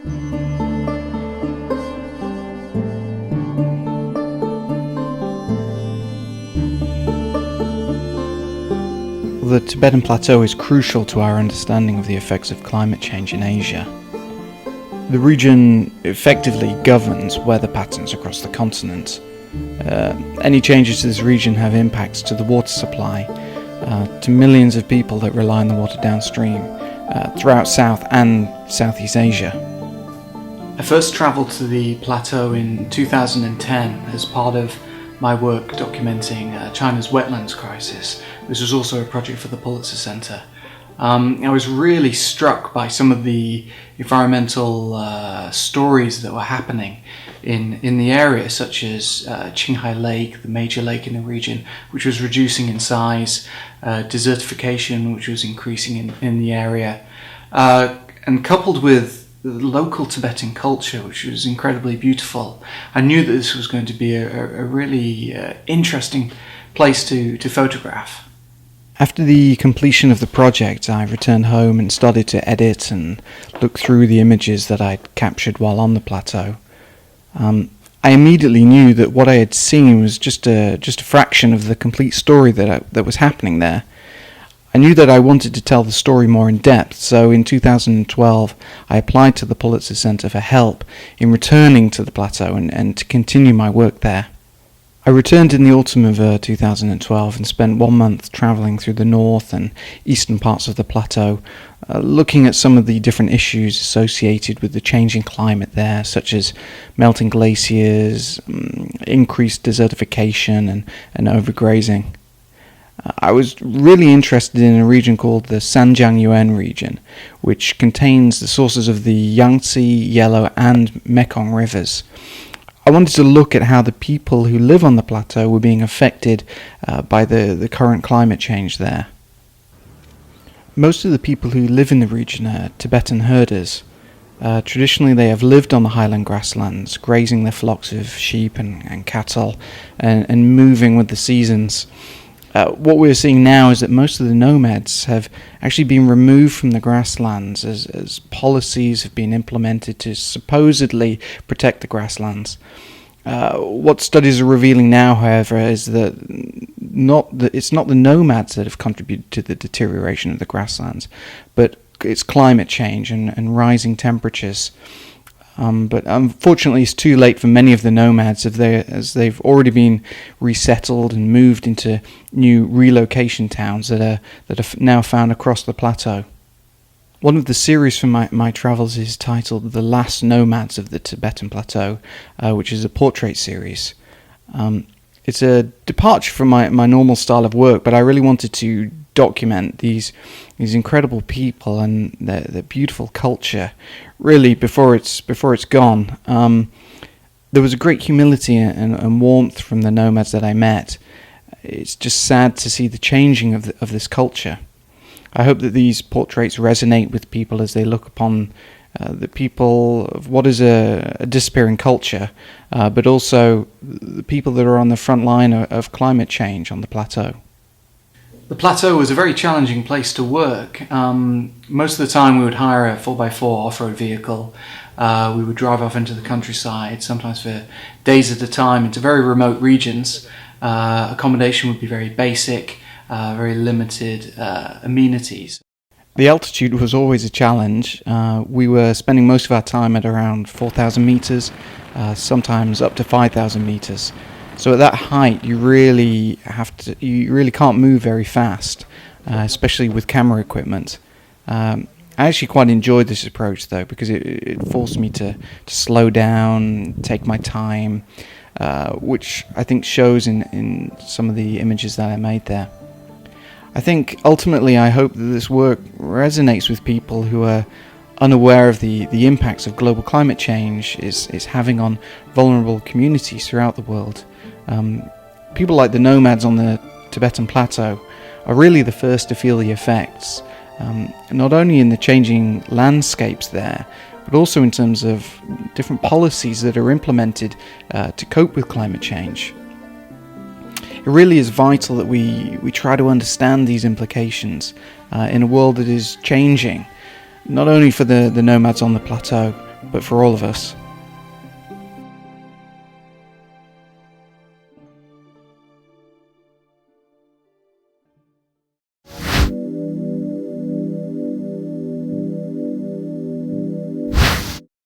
The Tibetan Plateau is crucial to our understanding of the effects of climate change in Asia. The region effectively governs weather patterns across the continent. Any changes to this region have impacts to the water supply, to millions of people that rely on the water downstream throughout South and Southeast Asia. I first travelled to the plateau in 2010 as part of my work documenting China's wetlands crisis. This was also a project for the Pulitzer Center. I was really struck by some of the environmental stories that were happening in the area, such as Qinghai Lake, the major lake in the region, which was reducing in size, desertification, which was increasing in the area, and coupled with the local Tibetan culture, which was incredibly beautiful. I knew that this was going to be a really interesting place to photograph. After the completion of the project, I returned home and started to edit and look through the images that I'd captured while on the plateau. I immediately knew that what I had seen was just a fraction of the complete story that was happening there. I knew that I wanted to tell the story more in depth, so in 2012 I applied to the Pulitzer Center for help in returning to the plateau and to continue my work there. I returned in the autumn of 2012 and spent 1 month travelling through the north and eastern parts of the plateau, looking at some of the different issues associated with the changing climate there, such as melting glaciers, increased desertification and overgrazing. I was really interested in a region called the Sanjiang-Yuan region, which contains the sources of the Yangtze, Yellow and Mekong rivers. I wanted to look at how the people who live on the plateau were being affected by the current climate change there. Most of the people who live in the region are Tibetan herders. Traditionally they have lived on the highland grasslands, grazing their flocks of sheep and cattle and moving with the seasons. What we're seeing now is that most of the nomads have actually been removed from the grasslands as policies have been implemented to supposedly protect the grasslands. What studies are revealing now, however, is that it's not the nomads that have contributed to the deterioration of the grasslands, but it's climate change and rising temperatures. But unfortunately it's too late for many of the nomads as they've already been resettled and moved into new relocation towns that are now found across the plateau. One of the series from my travels is titled The Last Nomads of the Tibetan Plateau, which is a portrait series. It's a departure from my normal style of work, but I really wanted to document these incredible people and their beautiful culture, really before it's gone. There was a great humility and warmth from the nomads that I met. It's just sad to see the changing of this culture. I hope that these portraits resonate with people as they look upon the people of what is a disappearing culture, but also the people that are on the front line of climate change on the plateau. The plateau was a very challenging place to work. Most of the time we would hire a 4x4 off-road vehicle. We would drive off into the countryside, sometimes for days at a time, into very remote regions. Accommodation would be very basic, very limited amenities. The altitude was always a challenge. We were spending most of our time at around 4,000 meters, sometimes up to 5,000 meters. So at that height, you really can't move very fast, especially with camera equipment. I actually quite enjoyed this approach though, because it forced me to slow down, take my time, which I think shows in some of the images that I made there. I think ultimately I hope that this work resonates with people who are unaware of the impacts of global climate change is having on vulnerable communities throughout the world. People like the nomads on the Tibetan Plateau are really the first to feel the effects, not only in the changing landscapes there, but also in terms of different policies that are implemented to cope with climate change. It really is vital that we try to understand these implications in a world that is changing, not only for the nomads on the plateau, but for all of us,